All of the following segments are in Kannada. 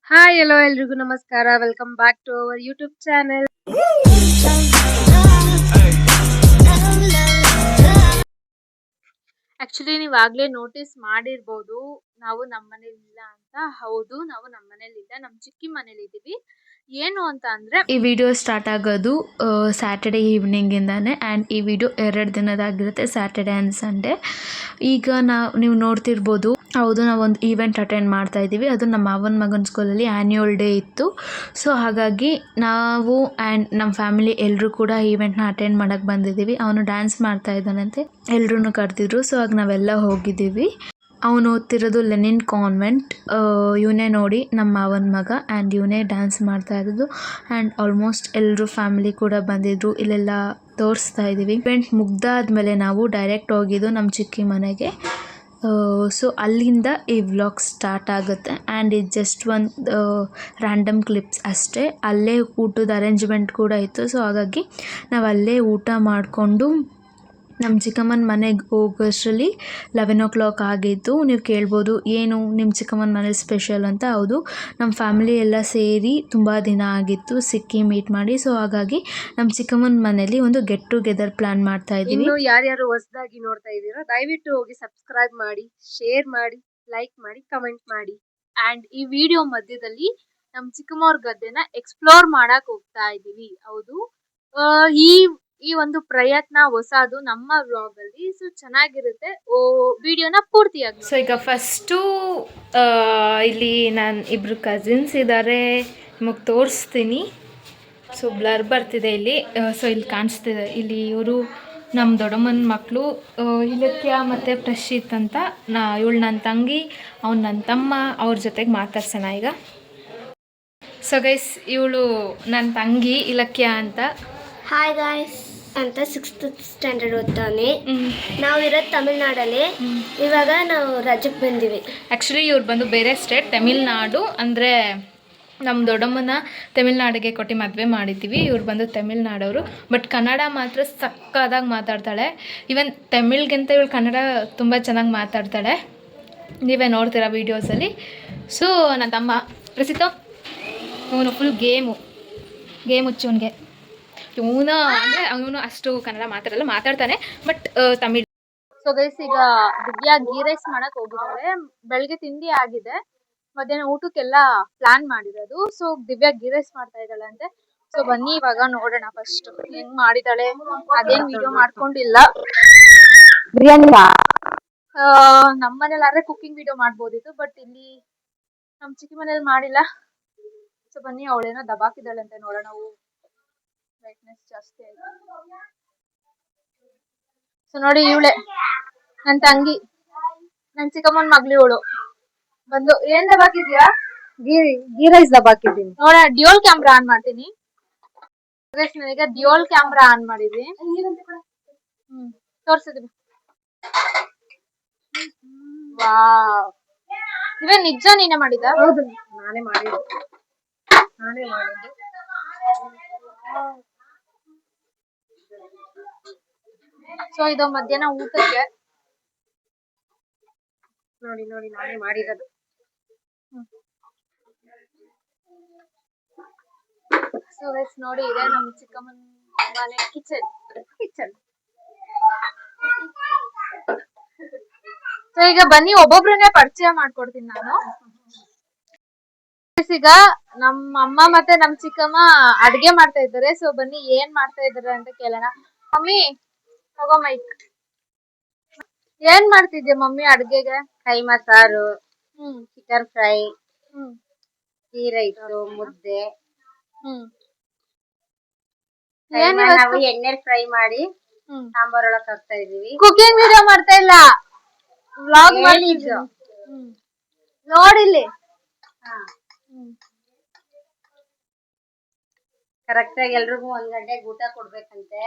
ಹಾಯ್ ಎಲ್ಲೋ ಎಲ್ರಿಗೂ ನಮಸ್ಕಾರ. Welcome back to our YouTube channel. Actually ನೀವಾಗ್ಲೇ ನೋಟಿಸ್ ಮಾಡಿರ್ಬೋದು, ನಾವು ನಮ್ಮ ಮನೇಲಿ ಇಲ್ಲ ಅಂತ. ಹೌದು, ನಾವು ನಮ್ಮ ಮನೇಲಿ ಇಲ್ಲ, ನಮ್ಮ ಚಿಕ್ಕಿ ಮನೇಲಿ ಇದ್ದೀವಿ. ಏನು ಅಂತ ಅಂದ್ರೆ, ಈ ವಿಡಿಯೋ ಸ್ಟಾರ್ಟ್ ಆಗೋದು ಸ್ಯಾಟರ್ಡೆ ಈವ್ನಿಂಗಿಂದಾನೆ. ಆ್ಯಂಡ್ ಈ ವಿಡಿಯೋ 2 ದಿನದಾಗಿರುತ್ತೆ, ಸ್ಯಾಟರ್ಡೆ ಆ್ಯಂಡ್ ಸಂಡೇ. ಈಗ ನೀವು ನೋಡ್ತಿರ್ಬೋದು, ಹೌದು, ನಾವೊಂದು ಈವೆಂಟ್ ಅಟೆಂಡ್ ಮಾಡ್ತಾ ಇದ್ದೀವಿ. ಅದು ನಮ್ಮ ಮಾವನ ಮಗನ ಸ್ಕೂಲಲ್ಲಿ ಆ್ಯನ್ಯುವಲ್ ಡೇ ಇತ್ತು. ಸೊ ಹಾಗಾಗಿ ನಾವು ಆ್ಯಂಡ್ ನಮ್ಮ ಫ್ಯಾಮಿಲಿ ಎಲ್ಲರೂ ಕೂಡ ಈವೆಂಟ್ನ ಅಟೆಂಡ್ ಮಾಡೋಕ್ಕೆ ಬಂದಿದ್ದೀವಿ. ಅವನು ಡ್ಯಾನ್ಸ್ ಮಾಡ್ತಾ ಇದ್ದಾನಂತೆ, ಎಲ್ಲರೂ ಕರೆದಿದ್ರು. ಸೊ ಆಗ ನಾವೆಲ್ಲ ಹೋಗಿದ್ದೀವಿ. ಅವನು ಓದ್ತಿರೋದು ಲೆನಿನ್ ಕಾನ್ವೆಂಟ್. ಇವನೇ ನೋಡಿ ನಮ್ಮ ಮಾವನ ಮಗ, ಆ್ಯಂಡ್ ಇವನೇ ಡ್ಯಾನ್ಸ್ ಮಾಡ್ತಾ ಇರೋದು. ಆ್ಯಂಡ್ ಆಲ್ಮೋಸ್ಟ್ ಎಲ್ಲರೂ ಫ್ಯಾಮಿಲಿ ಕೂಡ ಬಂದಿದ್ದರು. ಇಲ್ಲೆಲ್ಲ ತೋರಿಸ್ತಾ ಇದ್ದೀವಿ. ಇವೆಂಟ್ ಮುಗ್ದಾದ್ಮೇಲೆ ನಾವು ಡೈರೆಕ್ಟ್ ಹೋಗಿದ್ದು ನಮ್ಮ ಚಿಕ್ಕಿ ಮನೆಗೆ. ಸೊ ಅಲ್ಲಿಂದ ಈ ವ್ಲಾಗ್ ಸ್ಟಾರ್ಟ್ ಆಗುತ್ತೆ. ಆ್ಯಂಡ್ ಇದು ಜಸ್ಟ್ ಒಂದು ರ್ಯಾಂಡಮ್ ಕ್ಲಿಪ್ಸ್ ಅಷ್ಟೇ. ಅಲ್ಲೇ ಊಟದ ಅರೇಂಜ್ಮೆಂಟ್ ಕೂಡ ಇತ್ತು. ಸೊ ಹಾಗಾಗಿ ನಾವು ಅಲ್ಲೇ ಊಟ ಮಾಡಿಕೊಂಡು ನಮ್ಮ ಚಿಕ್ಕಮ್ಮನ ಮನೆಗೆ ಹೋಗೋಷ್ಟರಲ್ಲಿ 11 ಆಗಿತ್ತು. ನೀವು ಕೇಳ್ಬೋದು, ಏನು ನಿಮ್ಮ ಚಿಕ್ಕಮ್ಮನ ಮನೇಲಿ ಸ್ಪೆಷಲ್ ಅಂತ. ಹೌದು, ನಮ್ಮ ಫ್ಯಾಮಿಲಿ ಎಲ್ಲ ಸೇರಿ ತುಂಬ ದಿನ ಆಗಿತ್ತು ಸಿಕ್ಕಿ ಮೀಟ್ ಮಾಡಿ. ಸೊ ಹಾಗಾಗಿ ನಮ್ಮ ಚಿಕ್ಕಮ್ಮನ ಮನೇಲಿ ಒಂದು ಗೆಟ್ ಟುಗೆದರ್ ಪ್ಲಾನ್ ಮಾಡ್ತಾ ಇದ್ದೀವಿ. ಇನ್ನು ಯಾರ್ಯಾರು ಹೊಸದಾಗಿ ನೋಡ್ತಾ ಇದ್ದೀರಾ, ದಯವಿಟ್ಟು ಹೋಗಿ ಸಬ್ಸ್ಕ್ರೈಬ್ ಮಾಡಿ, ಶೇರ್ ಮಾಡಿ, ಲೈಕ್ ಮಾಡಿ, ಕಮೆಂಟ್ ಮಾಡಿ. ಅಂಡ್ ಈ ವಿಡಿಯೋ ಮಧ್ಯದಲ್ಲಿ ನಮ್ಮ ಚಿಕ್ಕಮ್ಮವ್ರ ಗದ್ದೆನ ಎಕ್ಸ್ಪ್ಲೋರ್ ಮಾಡಕ್ ಹೋಗ್ತಾ ಇದ್ದೀವಿ. ಹೌದು, ಈ ಈ ಒಂದು ಪ್ರಯತ್ನ ಹೊಸದು ನಮ್ಮ ವ್ಲಾಗ್ ಅಲ್ಲಿ. ಸೊ ಚೆನ್ನಾಗಿರುತ್ತೆ, ವಿಡಿಯೋನ ಪೂರ್ತಿಯಾಗಿ. ಸೊ ಈಗ ಫಸ್ಟು ಇಲ್ಲಿ ನಾನು ಇಬ್ಬರು ಕಸಿನ್ಸ್ ಇದ್ದಾರೆ, ನಿಮಗೆ ತೋರಿಸ್ತೀನಿ. ಸೊ ಬ್ಲರ್ ಬರ್ತಿದೆ ಇಲ್ಲಿ. ಸೊ ಇಲ್ಲಿ ಕಾಣಿಸ್ತಿದೆ, ಇಲ್ಲಿ ಇವರು ನಮ್ಮ ದೊಡ್ಡಮ್ಮನ ಮಕ್ಕಳು, ಇಲಕ್ಯ ಮತ್ತು ಪ್ರಶಿತ್ ಅಂತ. ಇವಳು ನನ್ನ ತಂಗಿ, ಅವ್ನು ನನ್ನ ತಮ್ಮ. ಅವ್ರ ಜೊತೆಗೆ ಮಾತಾಡ್ಸೋಣ ಈಗ. ಸೊ ಗೈಸ್, ಇವಳು ನನ್ನ ತಂಗಿ ಇಲಕ್ಯ ಅಂತ. ಹಾಯ್ ಗಾಯ್ಸ್ ಅಂತ 6th ಸ್ಟ್ಯಾಂಡರ್ಡ್ ಓದ್ತಾನೆ. ನಾವಿರೋದು ತಮಿಳ್ನಾಡಲ್ಲಿ. ಇವಾಗ ನಾವು ರಜಕ್ಕೆ ಬಂದಿವಿ. ಆ್ಯಕ್ಚುಲಿ ಇವ್ರು ಬಂದು ಬೇರೆ ಸ್ಟೇಟ್, ತಮಿಳ್ನಾಡು. ಅಂದರೆ ನಮ್ಮ ದೊಡ್ಡಮ್ಮನ ತಮಿಳ್ನಾಡಿಗೆ ಕೊಟ್ಟು ಮದುವೆ ಮಾಡಿದ್ದೀವಿ. ಇವ್ರು ಬಂದು ತಮಿಳ್ನಾಡವರು. ಬಟ್ ಕನ್ನಡ ಮಾತ್ರ ಸಕ್ಕದಾಗಿ ಮಾತಾಡ್ತಾಳೆ. ಈವನ್ ತಮಿಳ್ಗಿಂತ ಇವಳು ಕನ್ನಡ ತುಂಬ ಚೆನ್ನಾಗಿ ಮಾತಾಡ್ತಾಳೆ. ನೀವೇ ನೋಡ್ತೀರಾ ವೀಡಿಯೋಸಲ್ಲಿ. ಸೊ ನನ್ನ ತಮ್ಮ ಪ್ರಸಿದ್ಧ, ಇವನು ಫುಲ್ ಗೇಮ್ ಹುಚ್ಚು ಅವನಿಗೆ. ಇವನು ಅಂದರೆ ಅವನು ಅಷ್ಟು ಕನ್ನಡ ಮಾತಾಡ್ತಾನೆ, ಬಟ್ ತಮಿಳ್. ಸೊ ಗೈಸ್, ಈಗ ದಿವ್ಯಾ ಗೀ ರೈಸ್ ಮಾಡಕ್ ಹೋಗಿದ್ದಾಳೆ. ಬೆಳಗ್ಗೆ ತಿಂಡಿ ಆಗಿದೆ, ಮಧ್ಯಾಹ್ನ ಊಟಕ್ಕೆಲ್ಲ ಪ್ಲಾನ್ ಮಾಡಿರೋದು. ಸೊ ದಿವ್ಯಾ ಗೀ ರೈಸ್ ಮಾಡ್ತಾ ಇದ್ದಾಳೆ ಅಂತೆ. ಸೊ ಬನ್ನಿ ಇವಾಗ ನೋಡೋಣ ಫಸ್ಟ್ ಹೆಂಗ್ ಮಾಡಿದಾಳೆ. ಅದೇನ್ ವಿಡಿಯೋ ಮಾಡ್ಕೊಂಡಿಲ್ಲ. ಬಿರಿಯಾನಿ ನಮ್ಮ ಮನೇಲಾದ್ರೆ ಕುಕಿಂಗ್ ವಿಡಿಯೋ ಮಾಡ್ಬೋದಿತ್ತು, ಬಟ್ ಇಲ್ಲಿ ನಮ್ ಚಿಕ್ಕಿ ಮನೇಲಿ ಮಾಡಿಲ್ಲ. ಸೊ ಬನ್ನಿ, ಅವಳೇನೋ ದಬಾಕಿದ್ದಾಳೆ ಅಂತ ನೋಡೋಣ. ಬ್ರೈಟ್ನೆಸ್ ಜಾಸ್ತಿ ಆಯ್ತು. ಸೊ ನೋಡಿ, ಇವಳೆ ನನ್ ತಂಗಿ, ನನ್ ಚಿಕ್ಕಮ್ಮನ ಮಗ್ಳು ಇವಳು. ಬಂದು ಏನ್ ದಬಾಕಿದ್ಯಾ? ಗೀ ರೈಸ್ ದಬಾಕಿದ್ದೀನಿ. ನೋಡ, ಡ್ಯೂಯಲ್ ಕ್ಯಾಮ್ರಾ ಆನ್ ಮಾಡ್ತೀನಿ. ಈಗ ಡ್ಯೂಯಲ್ ಕ್ಯಾಮ್ರಾ ಆನ್ ಮಾಡಿದ್ವಿ. ತೋರ್ಸಿದ್ವಿ. ವಾವ್, ಇವೇ ನಿಜ ನೀನೇ ಮಾಡಿದ? ಹೌದು, ನಾನೇ ಮಾಡಿದ್ದು. ಸೊ ಇದು ಮಧ್ಯಾಹ್ನ ಊಟಕ್ಕೆ. ನೋಡಿ ನಾನೇ ಮಾಡಿರೋದು. ಸೊ ಗೈಸ್ ನೋಡಿ, ಇದೆ ನಮ್ಮ ಚಿಕ್ಕಮ್ಮನ ಮನೆ ಕಿಚನ್. ಸೊ ಈಗ ಬನ್ನಿ, ಒಬ್ಬೊಬ್ರನ್ನೇ ಪರಿಚಯ ಮಾಡ್ಕೊಡ್ತೀನಿ ನಾನು. ಈಗ ನಮ್ಮ ಅಮ್ಮ ಮತ್ತೆ ನಮ್ ಚಿಕ್ಕಮ್ಮ ಅಡ್ಗೆ ಮಾಡ್ತಾ ಇದ್ದಾರೆ. ಸೊ ಬನ್ನಿ, ಏನ್ ಮಾಡ್ತಾ ಇದಾರೆ ಅಂತ ಕೇಳೋಣ. ಮಮ್ಮಿ ತಗೋ ಮೈಕ್. ಏನ್ ಮಾಡ್ತಿದ್ಯಾ ಮಮ್ಮಿ ಅಡ್ಗೆಗೆ? ಕೈಮಾ ಸಾರು, ಚಿಕನ್ ಫ್ರೈ, ಗೀ ರೈಸ್, ಮುದ್ದೆ. ನಾವು ಎಣ್ಣೆಲಿ ಫ್ರೈ ಮಾಡಿ ಸಾಂಬಾರ್ ಒಳಕ್ ಹಾಕ್ತಾ ಇದೀವಿ. ಕುಕಿಂಗ್ ವಿಡಿಯೋ ಮಾಡ್ತಾ ಇಲ್ಲ, ವ್ಲಾಗ್ ಮಾಡಿದ್ದು. ನೋಡಿಲ್ಲಿ ಕರೆಕ್ಟ್ ಆಗಿ ಎಲ್ರಿಗೂ 1 ಗಂಟೆಗೆ ಊಟ ಕೊಡ್ಬೇಕಂತೆ,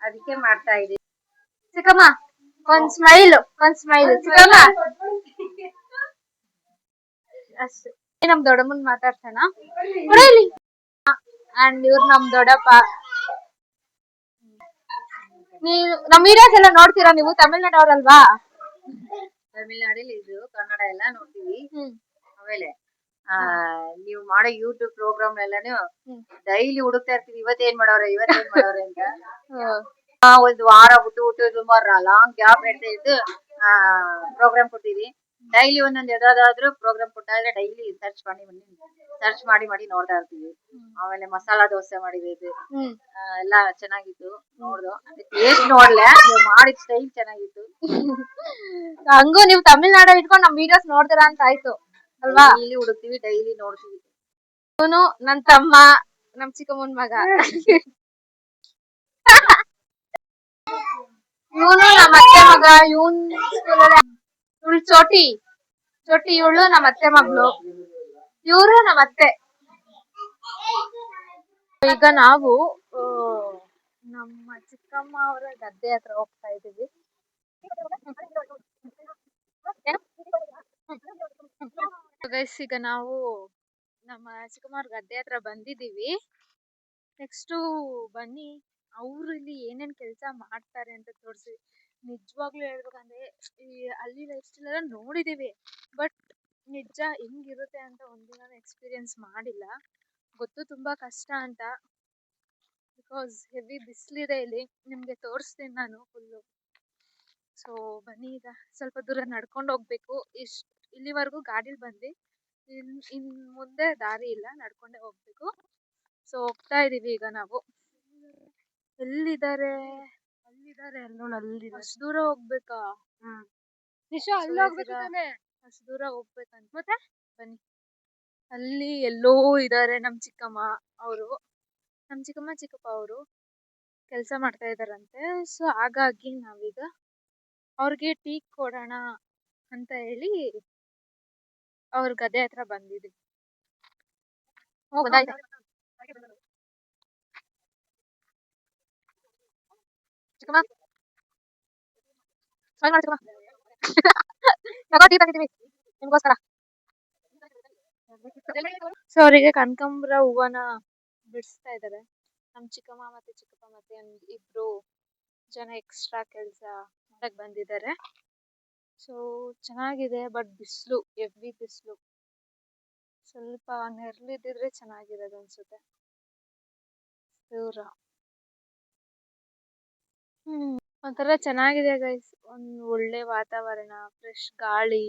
ಅದಕ್ಕೆ ಮಾಡ್ತಾ ಇದೀವಿ. ಚಿಕ್ಕಮ್ಮ ಒಂದ್ ಸ್ಮೈಲ್ ಚಿಕ್ಕಮ್ಮ ಅಷ್ಟೇ. ನಮ್ ದೊಡ್ಡಮ್ಮನ್ ಮಾತಾಡ್ಸೋಣ. ಅಂಡ್ ಇವ್ರು ನಮ್ ದೊಡ್ಡಪ್ಪ. ನೀವು ನಮ್ ವಿಡಿಯೋಸ್ ಎಲ್ಲ ನೋಡ್ತೀರಾ ನೀವು? ತಮಿಳ್ನಾಡವ್ರಲ್ವಾ? ತಮಿಳ್ನಾಡಲ್ಲಿ ಇದು ಕನ್ನಡ ಎಲ್ಲ ನೋಡ್ತೀವಿ. ಆಮೇಲೆ ನೀವು ಮಾಡೋ ಯೂಟ್ಯೂಬ್ ಪ್ರೋಗ್ರಾಮ್ ಎಲ್ಲಾನು ಹ್ಮ್. ಡೈಲಿ ಹುಡುಕ್ತಾ ಇರ್ತೀವಿ ಇವತ್ತೇನ್ ಮಾಡವ್ರೆ ಅಂತ. ಹ್ಮ್. ಒಂದು ವಾರ ಬಿಟ್ಟು ಸುಮಾರು ಲಾಂಗ್ ಗ್ಯಾಪ್ ಇದ್ದು ಪ್ರೋಗ್ರಾಮ್ ಕೊಡ್ತೀವಿ. ಡೈಲಿ ಒಂದೊಂದು ಯಾವ್ದಾದ್ರು ಪ್ರೋಗ್ರಾಮ್ ಕೊಟ್ಟಾದ್ರೆ ಡೈಲಿ ಸರ್ಚ್ ಮಾಡಿ ನೋಡ್ತಾ ಇರ್ತೀವಿ. ಆಮೇಲೆ ಮಸಾಲಾ ದೋಸೆ ಮಾಡಿದ್ದು ಹ್ಮ್. ಎಲ್ಲ ಚೆನ್ನಾಗಿತ್ತು ನೋಡ್ದು. ಟೇಸ್ಟ್ ನೋಡ್ಲೆ ಮಾಡಿದ ಸ್ಟೈಲ್ ಚೆನ್ನಾಗಿತ್ತು. ಹಂಗೂ ನೀವು ತಮಿಳ್ನಾಡು ಇಟ್ಕೊಂಡು ನಮ್ ವಿಡಿಯೋಸ್ ನೋಡ್ತೀರಾ ಅಂತ ಆಯ್ತು ಅಲ್ವಾ? ಡೈಲಿ ಹುಡುಕ್ತಿವಿ, ಡೈಲಿ ನೋಡ್ತೀವಿ. ಇವನು ನನ್ ತಮ್ಮ, ನಮ್ ಚಿಕ್ಕಮ್ಮನ್ ಮಗ. ಇವನು ನಮ್ಮ ಅತ್ತೆ ಮಗ. ಇವಳು ಚೋಟಿ ಇವಳು ನಮ್ಮ ಅತ್ತೆ ಮಗಳು, ಇವ್ರು ನಮ್ಮ ಅತ್ತೆ. ಈಗ ನಾವು ನಮ್ಮ ಚಿಕ್ಕಮ್ಮ ಅವರ ಗದ್ದೆ ಹತ್ರ ಹೋಗ್ತಾ ಇದೀವಿ. ಗೈಸ್, ಈಗ ನಾವು ನಮ್ಮ ಚಿಕ್ಕಮ್ಮವ್ರ ಗದ್ದೆ ಹತ್ರ ಬಂದಿದೀವಿ. ನೆಕ್ಸ್ಟ್ ಬನ್ನಿ ಅವ್ರು ಇಲ್ಲಿ ಏನೇನ್ ಕೆಲ್ಸ ಮಾಡ್ತಾರೆ ಅಂತ ತೋರ್ಸಿ. ನಿಜವಾಗ್ಲೂ ಹೇಳ್ಬೇಕಂದ್ರೆ ಈ ಹಳ್ಳಿ ಲೈಫ್ ಸ್ಟೈಲ್ ಎಲ್ಲ ನೋಡಿದೀವಿ, ಬಟ್ ನಿಜ ಹೆಂಗಿರುತ್ತೆ ಅಂತ ಒಂದಿನ ಎಕ್ಸ್ಪೀರಿಯನ್ಸ್ ಮಾಡಿಲ್ಲ. ಗೊತ್ತು ತುಂಬಾ ಕಷ್ಟ ಅಂತ, ಬಿಕಾಸ್ ಹೆವಿ ಬಿಸಿಲಿದೆ ಇಲ್ಲಿ. ನಿಮ್ಗೆ ತೋರಿಸ್ತೀನಿ ನಾನು ಫುಲ್ಲು. ಸೊ ಬನ್ನಿ, ಈಗ ಸ್ವಲ್ಪ ದೂರ ನಡ್ಕೊಂಡು ಹೋಗ್ಬೇಕು. ಇಲ್ಲಿವರೆಗೂ ಗಾಡಿಲಿ ಬಂದ್ವಿ, ಇನ್ ಮುಂದೆ ದಾರಿ ಇಲ್ಲ, ನಡ್ಕೊಂಡೇ ಹೋಗ್ಬೇಕು. ಸೊ ಹೋಗ್ತಾ ಇದೀವಿ ಈಗ ನಾವು. ಎಲ್ಲಿದ್ದಾರೆ ಅಷ್ಟು ದೂರ ಹೋಗ್ಬೇಕಾ? ಅಷ್ಟು ದೂರ ಹೋಗ್ಬೇಕಂತ. ಮತ್ತೆ ಬನ್ನಿ, ಅಲ್ಲಿ ಎಲ್ಲೋ ಇದಾರೆ ನಮ್ ಚಿಕ್ಕಮ್ಮ ಅವರು, ನಮ್ ಚಿಕ್ಕಮ್ಮ ಚಿಕ್ಕಪ್ಪ ಅವರು ಕೆಲ್ಸ ಮಾಡ್ತಾ ಇದಾರಂತೆ. ಸೊ ಹಾಗಾಗಿ ನಾವೀಗ ಅವ್ರಿಗೆ ಟೀ ಕೊಡೋಣ ಅಂತ ಹೇಳಿ ಅವ್ರ ಗದ್ದೆ ಹತ್ರ ಬಂದಿದ್ವಿ. ಗೊತ್ತಾಯ್ತಾ? ಚಿಕ್ಕಮ್ಮ ಟೀ ತಂದಿದೀವಿ ನಿಮ್ಗೋಸ್ಕರ. ಸೊ ಅವರಿಗೆ ಕನಕಾಂಬರ ಹೂವನ ಬಿಡಿಸ್ತಾ ಇದಾರೆ ನಮ್ ಚಿಕ್ಕಮ್ಮ ಮತ್ತೆ ಚಿಕ್ಕಪ್ಪ, ಮತ್ತೆ ಇಬ್ರು ಜನ ಎಕ್ಸ್ಟ್ರಾ ಕೆಲ್ಸ ಮಾಡಕ್ ಬಂದಿದ್ದಾರೆ. ಸೊ ಚೆನ್ನಾಗಿದೆ, ಬಟ್ ಬಿಸಿಲು, ಹೆವಿ ಬಿಸಿಲು. ಸ್ವಲ್ಪ ನೆರಳಿದ್ರೆ ಚೆನ್ನಾಗಿರೋದು ಅನ್ಸುತ್ತೆ ದೂರ. ಒಂಥರ ಚೆನ್ನಾಗಿದೆ ಗೈಸ್, ಒಂದ್ ಒಳ್ಳೆ ವಾತಾವರಣ, ಫ್ರೆಶ್ ಗಾಳಿ.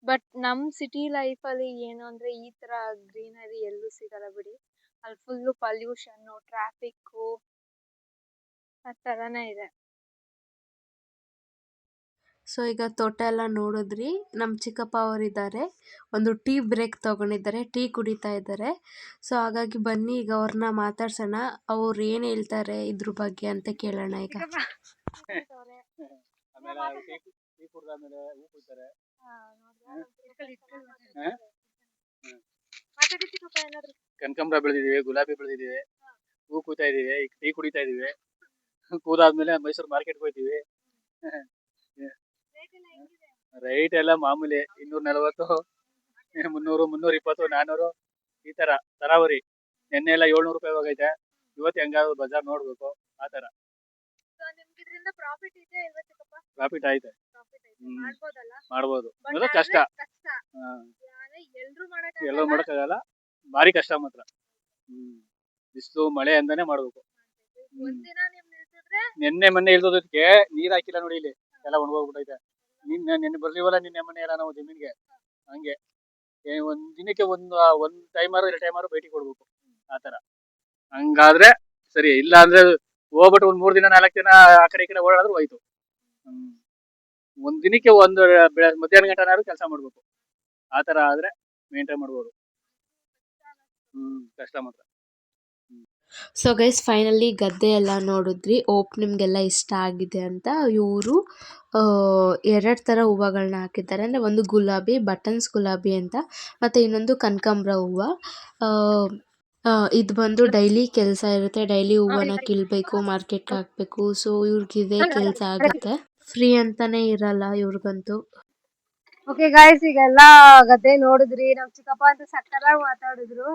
ಬಟ್ ನಮ್ ಸಿಟಿ ಲೈಫ್ ಅಲ್ಲಿ ಏನು ಅಂದ್ರೆ ಈ ತರ ಗ್ರೀನರಿ ಎಲ್ಲೂ ಸಿಗಲ್ಲ ಬಿಡಿ. ಅಲ್ಲಿ ಫುಲ್ಲು ಪಲ್ಯೂಷನ್, ಟ್ರಾಫಿಕ್ ಆ ತರಾನೇ ಇದೆ. ಸೊ ಈಗ ತೋಟ ಎಲ್ಲ ನೋಡಿದ್ರಿ. ನಮ್ಮ ಚಿಕ್ಕಪ್ಪ ಅವರಿದ್ದಾರೆ, ಒಂದು ಟೀ ಬ್ರೇಕ್ ತೊಗೊಂಡಿದ್ದಾರೆ, ಟೀ ಕುಡಿತಾ ಇದ್ದಾರೆ. ಸೊ ಹಾಗಾಗಿ ಬನ್ನಿ ಈಗ ಅವ್ರನ್ನ ಮಾತಾಡ್ಸೋಣ, ಅವ್ರು ಏನು ಹೇಳ್ತಾರೆ ಇದ್ರ ಬಗ್ಗೆ ಅಂತ ಕೇಳೋಣ ಈಗ. ಕನಕಾಂಬರ ಬೆಳೆದಿದ್ದೀವಿ, ಗುಲಾಬಿ ಬೆಳೆದಿದ್ದೀವಿ, ಹೂ ಕೂತಾ ಇದೀವಿ, ಈಗ ಟೀ ಕುಡಿತಾ ಇದೀವಿ. ಕೂದಾದ್ಮೇಲೆ ಮೈಸೂರು ಮಾರ್ಕೆಟ್ ಹೋಗ್ತೀವಿ. ರೈಟ್ ಎಲ್ಲ ಮಾಮೂಲಿ 240, 300, 320, 400 ಈ ತರ ತರಾವರಿ. ನೆನ್ನೆ ಎಲ್ಲ 700 ರೂಪಾಯಿ ಹೋಗೈತೆ. ಇವತ್ತು ಹೆಂಗಾದ್ರು ಬಜಾರ್ ನೋಡ್ಬೇಕು, ಆ ತರ. ಪ್ರಾಫಿಟ್ ಐತೆ, ಮಾಡ್ಬೋದು. ಕಷ್ಟ, ಎಲ್ಲರೂ ಮಾಡಕ್ಕಾಗಲ್ಲ, ಭಾರಿ ಕಷ್ಟ ಮಾತ್ರ. ಬಿಸಿಲು ಮಳೆ ಅಂತಾನೆ ಮಾಡ್ಬೇಕು. ನೆನ್ನೆ ಮೊನ್ನೆ ಇಲ್ದೋದಕ್ಕೆ ನೀರ್ ಹಾಕಿಲ್ಲ ನೋಡಿ, ಇಲ್ಲಿ ಎಲ್ಲ ಒಣಗೋಗ್ಬಿಟ್ಟೈತೆ. ನೆನ್ನೆ ಬರ್ಲಿವಲ್ಲ, ನಿನ್ನೆ ಮೊನ್ನೆ ಎಲ್ಲ ನಾವು ಜಮೀನ್ಗೆ. ಹಂಗೆ ಒಂದ್ ದಿನಕ್ಕೆ ಒಂದ್ ಟೈಮಾರು 2 ಟೈಮಾರು ಭೇಟಿ ಕೊಡ್ಬೇಕು, ಆತರ. ಹಂಗಾದ್ರೆ ಸರಿ, ಇಲ್ಲ ಅಂದ್ರೆ ಹೋಗ್ಬಿಟ್ಟು ಒಂದ್ 3 ದಿನ 4 ದಿನ ಆ ಕಡೆ ಈ ಕಡೆ ಓಡಾಡಿದ್ರು ಹೋಯ್ತು. ಒಂದ್ ದಿನಕ್ಕೆ ಮಧ್ಯಾಹ್ನ ಗಂಟನಾದ್ರು ಕೆಲಸ ಮಾಡ್ಬೇಕು, ಆತರ ಆದ್ರೆ ಮೇಂಟೈನ್ ಮಾಡ್ಬೋದು. ಕಷ್ಟ ಮಾತ್ರ. ಸೊ ಗೈಸ್, ಫೈನಲಿ ಗದ್ದೆ ಎಲ್ಲ ನೋಡಿದ್ರಿ. ಓಪ್ ನಿಮಗೆಲ್ಲ ಇಷ್ಟ ಆಗಿದೆ ಅಂತ. ಇವರು 2 ಥರ ಹೂವುಗಳನ್ನ ಹಾಕಿದ್ದಾರೆ. ಅಂದರೆ ಒಂದು ಗುಲಾಬಿ, ಬಟನ್ಸ್ ಗುಲಾಬಿ ಅಂತ, ಮತ್ತು ಇನ್ನೊಂದು ಕನಕಾಂಬರ ಹೂವು. ಇದು ಬಂದು ಡೈಲಿ ಕೆಲಸ ಇರುತ್ತೆ, ಡೈಲಿ ಹೂವನ್ನ ಕೀಳ್ಬೇಕು, ಮಾರ್ಕೆಟ್ಗೆ ಹಾಕಬೇಕು. ಸೊ ಇವ್ರಿಗಿದೆ ಕೆಲಸ ಆಗುತ್ತೆ, ಫ್ರೀ ಅಂತಾನೆ ಇರಲ್ಲ ಇವ್ರಿಗಂತೂ. ಓಕೆ ಗಾಯ್ಸ್, ಈಗೆಲ್ಲ ಗದ್ದೆ ನೋಡಿದ್ರಿ. ನಮ್ ಚಿಕ್ಕಪ್ಪ ಅಂತ ಸಕ್ಕತ್ತಾಗಿ ಮಾತಾಡಿದ್ರು.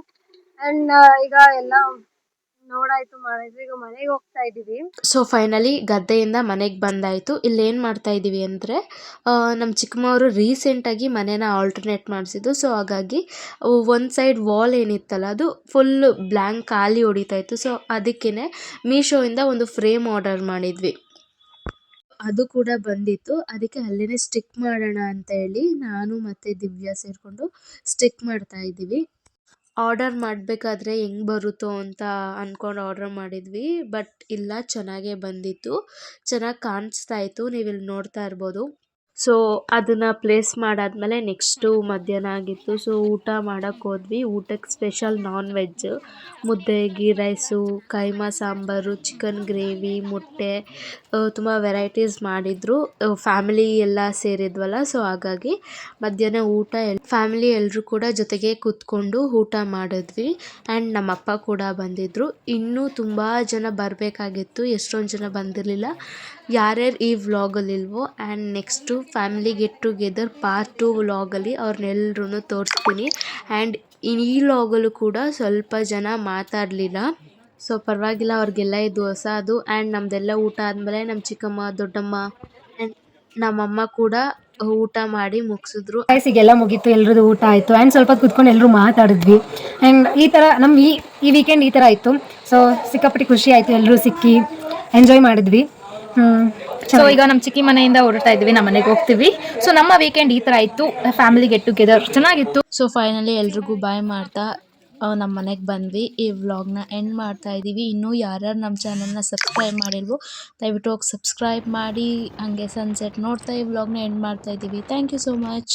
ಅಂಡ್ ಈಗ ಎಲ್ಲ ನೋಡಾಯ್ತು ಮಾಡಿದ್ವಿ, ಈಗ ಮನೆಗೆ ಹೋಗ್ತಾ ಇದೀವಿ. ಸೊ ಫೈನಲಿ ಗದ್ದೆಯಿಂದ ಮನೆಗೆ ಬಂದಾಯಿತು. ಇಲ್ಲಿ ಏನು ಮಾಡ್ತಾ ಇದ್ದೀವಿ ಅಂದರೆ ನಮ್ಮ ಚಿಕ್ಕಮ್ಮವರು ರೀಸೆಂಟಾಗಿ ಮನೇನ ಆಲ್ಟರ್ನೇಟ್ ಮಾಡಿಸಿದ್ದು. ಸೊ ಹಾಗಾಗಿ ಒಂದು ಸೈಡ್ ವಾಲ್ ಏನಿತ್ತಲ್ಲ ಅದು ಫುಲ್ ಬ್ಲ್ಯಾಂಕ್ ಖಾಲಿ ಹೊಡಿತಾ ಇತ್ತು. ಸೊ ಅದಕ್ಕೇ ಮೀಶೋಯಿಂದ ಒಂದು ಫ್ರೇಮ್ ಆರ್ಡರ್ ಮಾಡಿದ್ವಿ. ಅದು ಕೂಡ ಬಂದಿತ್ತು. ಅದಕ್ಕೆ ಅಲ್ಲೇ ಸ್ಟಿಕ್ ಮಾಡೋಣ ಅಂತ ಹೇಳಿ ನಾನು ಮತ್ತು ದಿವ್ಯಾ ಸೇರಿಕೊಂಡು ಸ್ಟಿಕ್ ಮಾಡ್ತಾ ಇದ್ದೀವಿ. ಆರ್ಡರ್ ಮಾಡಬೇಕಾದ್ರೆ ಹೆಂಗೆ ಬರುತ್ತೋ ಅಂತ ಅಂದ್ಕೊಂಡು ಆರ್ಡರ್ ಮಾಡಿದ್ವಿ. ಬಟ್ ಇಲ್ಲ, ಚೆನ್ನಾಗೇ ಬಂದಿತ್ತು, ಚೆನ್ನಾಗಿ ಕಾಣಿಸ್ತಾ ಇತ್ತು, ನೀವಿಲ್ಲಿ ನೋಡ್ತಾ ಇರ್ಬೋದು. ಸೊ ಅದನ್ನು ಪ್ಲೇಸ್ ಮಾಡಾದ್ಮೇಲೆ ನೆಕ್ಸ್ಟು ಮಧ್ಯಾಹ್ನ ಆಗಿತ್ತು. ಸೊ ಊಟ ಮಾಡೋಕ್ಕೆ ಹೋದ್ವಿ. ಊಟಕ್ಕೆ ಸ್ಪೆಷಲ್ ನಾನ್ ವೆಜ್, ಮುದ್ದೆ, ghee rice, keema sambar, chicken gravy, ಮೊಟ್ಟೆ, ತುಂಬ ವೆರೈಟೀಸ್ ಮಾಡಿದರು. ಫ್ಯಾಮಿಲಿ ಎಲ್ಲ ಸೇರಿದ್ವಲ್ಲ, ಸೊ ಹಾಗಾಗಿ ಮಧ್ಯಾಹ್ನ ಊಟ ಫ್ಯಾಮಿಲಿ ಎಲ್ಲರೂ ಕೂಡ ಜೊತೆಗೆ ಕೂತ್ಕೊಂಡು ಊಟ ಮಾಡಿದ್ವಿ. ಆ್ಯಂಡ್ ನಮ್ಮಪ್ಪ ಕೂಡ ಬಂದಿದ್ದರು. ಇನ್ನೂ ತುಂಬ ಜನ ಬರಬೇಕಾಗಿತ್ತು, ಎಷ್ಟೊಂದು ಜನ ಬಂದಿರಲಿಲ್ಲ. ಯಾರ್ಯಾರು ಈ ವ್ಲಾಗಲ್ಲಿಲ್ವೋ and next family get together part 2 ವ್ಲಾಗಲ್ಲಿ ಅವ್ರನ್ನೆಲ್ಲರೂ ತೋರಿಸ್ತೀನಿ. ಆ್ಯಂಡ್ ಈ ವ್ಲಾಗಲ್ಲೂ ಕೂಡ ಸ್ವಲ್ಪ ಜನ ಮಾತಾಡಲಿಲ್ಲ. ಸೊ ಪರವಾಗಿಲ್ಲ, ಅವ್ರಿಗೆಲ್ಲ ಇದು ಹೊಸದು. ಆ್ಯಂಡ್ ನಮ್ಮದೆಲ್ಲ ಊಟ ಆದಮೇಲೆ ನಮ್ಮ ಚಿಕ್ಕಮ್ಮ, ದೊಡ್ಡಮ್ಮ ಆ್ಯಂಡ್ ನಮ್ಮಮ್ಮ ಕೂಡ ಊಟ ಮಾಡಿ ಮುಗಿಸಿದ್ರು. ಎಲ್ಲ ಮುಗೀತು, ಎಲ್ರದ್ದು ಊಟ ಆಯಿತು. ಆ್ಯಂಡ್ ಸ್ವಲ್ಪ ಕುತ್ಕೊಂಡು ಎಲ್ಲರೂ ಮಾತಾಡಿದ್ವಿ. ಆ್ಯಂಡ್ ಈ ಥರ ನಮ್ಮ ಈ ವೀಕೆಂಡ್ ಈ ಥರ ಆಯಿತು. ಸೊ ಸಿಕ್ಕಾಪಟ್ಟೆ ಖುಷಿ ಆಯಿತು, ಎಲ್ಲರೂ ಸಿಕ್ಕಿ ಎಂಜಾಯ್ ಮಾಡಿದ್ವಿ. ಸೊ ಈಗ ನಮ್ಮ ಚಿಕ್ಕಿ ಮನೆಯಿಂದ ಹೊರಡ್ತಾ ಇದ್ವಿ, ನಮ್ಮ ಮನೆಗೆ ಹೋಗ್ತೀವಿ. ಸೊ ನಮ್ಮ ವೀಕೆಂಡ್ ಈ ಥರ ಇತ್ತು, ಫ್ಯಾಮಿಲಿ ಗೆಟ್ ಟುಗೆದರ್ ಚೆನ್ನಾಗಿತ್ತು. ಸೊ ಫೈನಲಿ ಎಲ್ರಿಗೂ ಬಾಯ್ ಮಾಡ್ತಾ ನಮ್ಮ ಮನೆಗೆ ಬಂದ್ವಿ. ಈ ವ್ಲಾಗ್ನ ಎಂಡ್ ಮಾಡ್ತಾ ಇದ್ದೀವಿ. ಇನ್ನೂ ಯಾರ್ಯಾರು ನಮ್ಮ ಚಾನಲ್ನ ಸಬ್ಸ್ಕ್ರೈಬ್ ಮಾಡಿಲ್ವೋ ದಯವಿಟ್ಟು ಹೋಗಿ ಸಬ್ಸ್ಕ್ರೈಬ್ ಮಾಡಿ. ಹಾಗೆ ಸನ್ಸೆಟ್ ನೋಡ್ತಾ ಈ ವ್ಲಾಗ್ನ ಎಂಡ್ ಮಾಡ್ತಾ ಇದ್ದೀವಿ. Thank you so much.